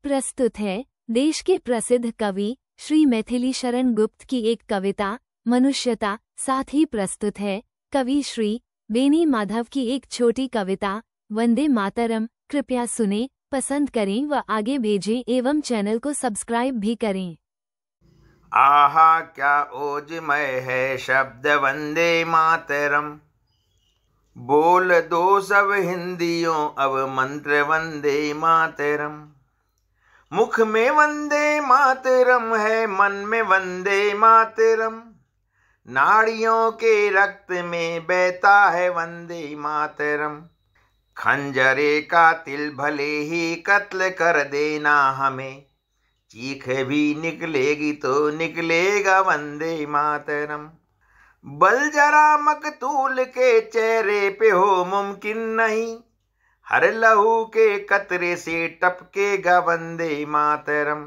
प्रस्तुत है देश के प्रसिद्ध कवि श्री मैथिली शरण गुप्त की एक कविता मनुष्यता। साथ ही प्रस्तुत है कवि श्री बेनी माधव की एक छोटी कविता वंदे मातरम। कृपया सुने, पसंद करें व आगे भेजें एवं चैनल को सब्सक्राइब भी करें। आहा क्या ओजमय है शब्द वंदे मातरम, बोल दो सब हिंदियों अब मंत्र वंदे मातरम। मुख में वंदे मातरम है, मन में वंदे मातरम, नाड़ियों के रक्त में बहता है वंदे मातरम। खंजरे का तिल भले ही कत्ल कर देना हमें, चीख भी निकलेगी तो निकलेगा वंदे मातरम। बल जरा मकतूल के चेहरे पे हो मुमकिन नहीं, हर लहू के कतरे से टपकेगा वंदे मातरम।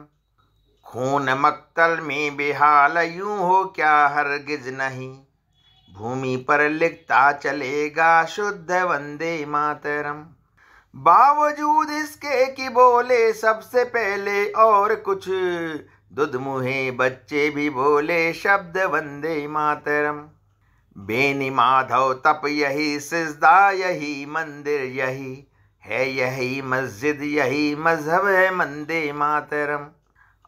खून मक्तल में बेहाल यूं हो क्या हरगिज नहीं, भूमि पर लिखता चलेगा शुद्ध वंदे मातरम। बावजूद इसके कि बोले सबसे पहले और कुछ, दुधमुहे बच्चे भी बोले शब्द वंदे मातरम। बेनी माधव तप यही सिजदा यही मंदिर यही है, यही मस्जिद यही मजहब है वंदे मातरम।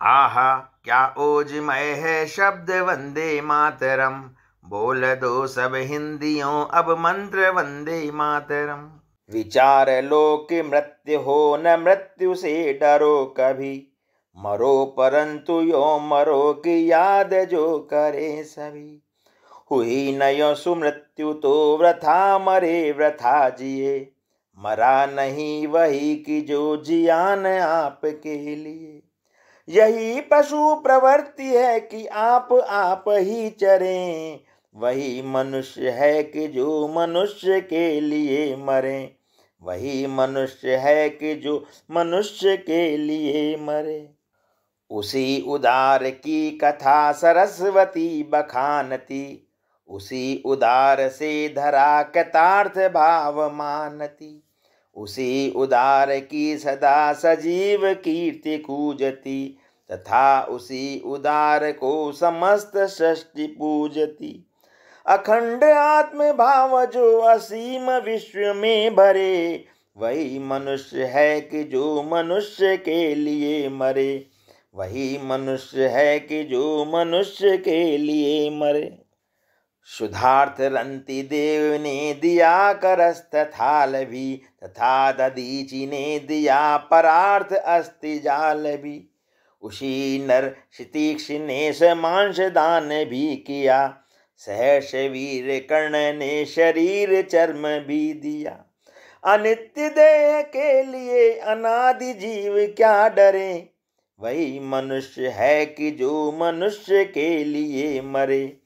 आहा क्या ओजमय है शब्द वंदे मातरम, बोल दो सब हिंदियों अब मंत्र वंदे मातरम। विचार लो कि मृत्यु हो न मृत्यु से डरो कभी, मरो परंतु यो मरो की याद जो करे सभी। हुई न यो सुमृत्यु तो वृथा मरे वृथा जिए, मरा नहीं वही की जो जियान आपके लिए। यही पशु प्रवृत्ति है कि आप ही चरें, वही मनुष्य है कि जो मनुष्य के लिए मरे, वही मनुष्य है कि जो मनुष्य के लिए मरे। उसी उदार की कथा सरस्वती बखानती, उसी उदार से धरा कृतार्थ भाव मानती, उसी उदार की सदा सजीव कीर्ति कूजती, तथा उसी उदार को समस्त सृष्टि पूजती। अखंड आत्म भाव जो असीम विश्व में भरे, वही मनुष्य है कि जो मनुष्य के लिए मरे, वही मनुष्य है कि जो मनुष्य के लिए मरे। शुद्धार्थ रंति देव ने दिया करस्थ थाल भी, तथा दधीचि ने दिया परार्थ अस्ति जाल भी। उसी नर क्षितिक्ष ने समांश दान भी किया, सहर्ष वीर कर्ण ने शरीर चर्म भी दिया। अनित्य देह के लिए अनादि जीव क्या डरे, वही मनुष्य है कि जो मनुष्य के लिए मरे,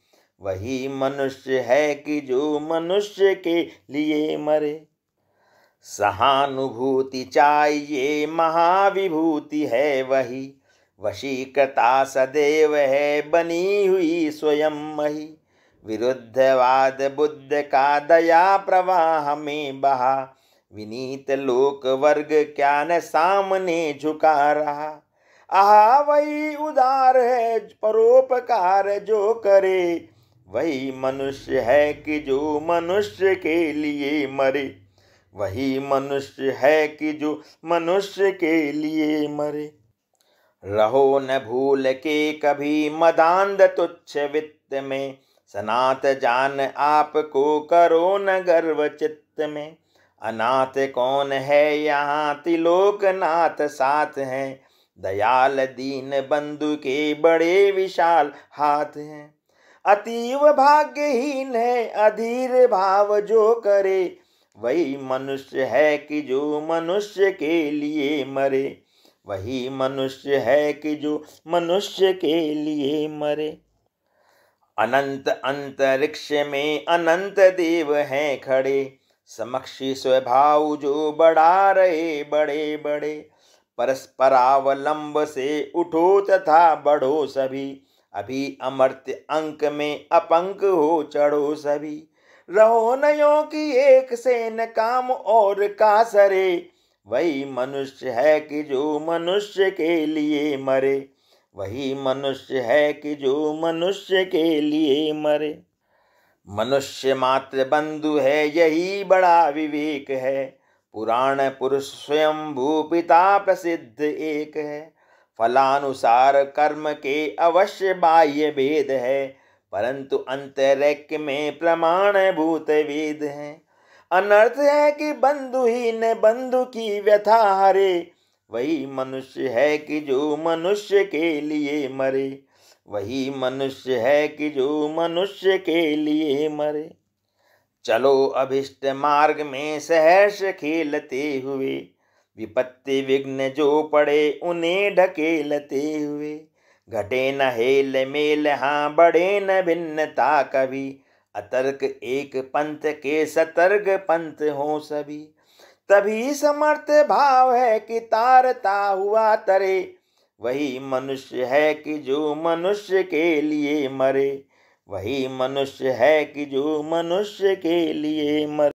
वही मनुष्य है कि जो मनुष्य के लिए मरे। सहानुभूति चाहिए महाविभूति है वही, वशीकता सदैव है बनी हुई स्वयं मही। विरुद्धवाद बुद्ध का दया प्रवाह में बहा, विनीत लोक वर्ग क्या न सामने झुका रहा। आहा वही उदार है परोपकार जो करे, वही मनुष्य है कि जो मनुष्य के लिए मरे, वही मनुष्य है कि जो मनुष्य के लिए मरे। रहो न भूल के कभी मदांध तुच्छ वित्त में, सनात जान आपको करो न गर्व चित्त में। अनाथ कौन है यहाँ त्रिलोकनाथ साथ हैं, दयाल दीन बंधु के बड़े विशाल हाथ हैं। अतीव भाग्यहीन है अधीर भाव जो करे, वही मनुष्य है कि जो मनुष्य के लिए मरे, वही मनुष्य है कि जो मनुष्य के लिए मरे। अनंत अंतरिक्ष में अनंत देव हैं खड़े, समक्षी स्वभाव जो बढ़ा रहे बड़े बड़े। परस्परावलंब से उठो तथा बढ़ो सभी, अभी अमर्त्य अंक में अपंक हो चढ़ो सभी। रहो नयों की एक से न काम और का सरे, वही मनुष्य है कि जो मनुष्य के लिए मरे, वही मनुष्य है कि जो मनुष्य के लिए मरे। मनुष्य मात्र बंधु है, यही बड़ा विवेक है। पुराण पुरुष स्वयं भूपिता प्रसिद्ध एक है। फलानुसार कर्म के अवश्य बाह्य भेद है, परंतु अंतरैक्य में प्रमाण भूत वेद है। अनर्थ है कि बंधु ही न बंधु की व्यथा हरे, वही मनुष्य है कि जो मनुष्य के लिए मरे, वही मनुष्य है कि जो मनुष्य के लिए मरे। चलो अभिष्ट मार्ग में सहर्ष खेलते हुए, विपत्ति विघ्न जो पड़े उन्हें ढकेलते हुए। घटे न हेल मेल हाँ बढ़े न भिन्नता कभी, अतर्क एक पंथ के सतर्क पंथ हो सभी। तभी समर्थ भाव है कि तारता हुआ तरे, वही मनुष्य है कि जो मनुष्य के लिए मरे, वही मनुष्य है कि जो मनुष्य के लिए मरे।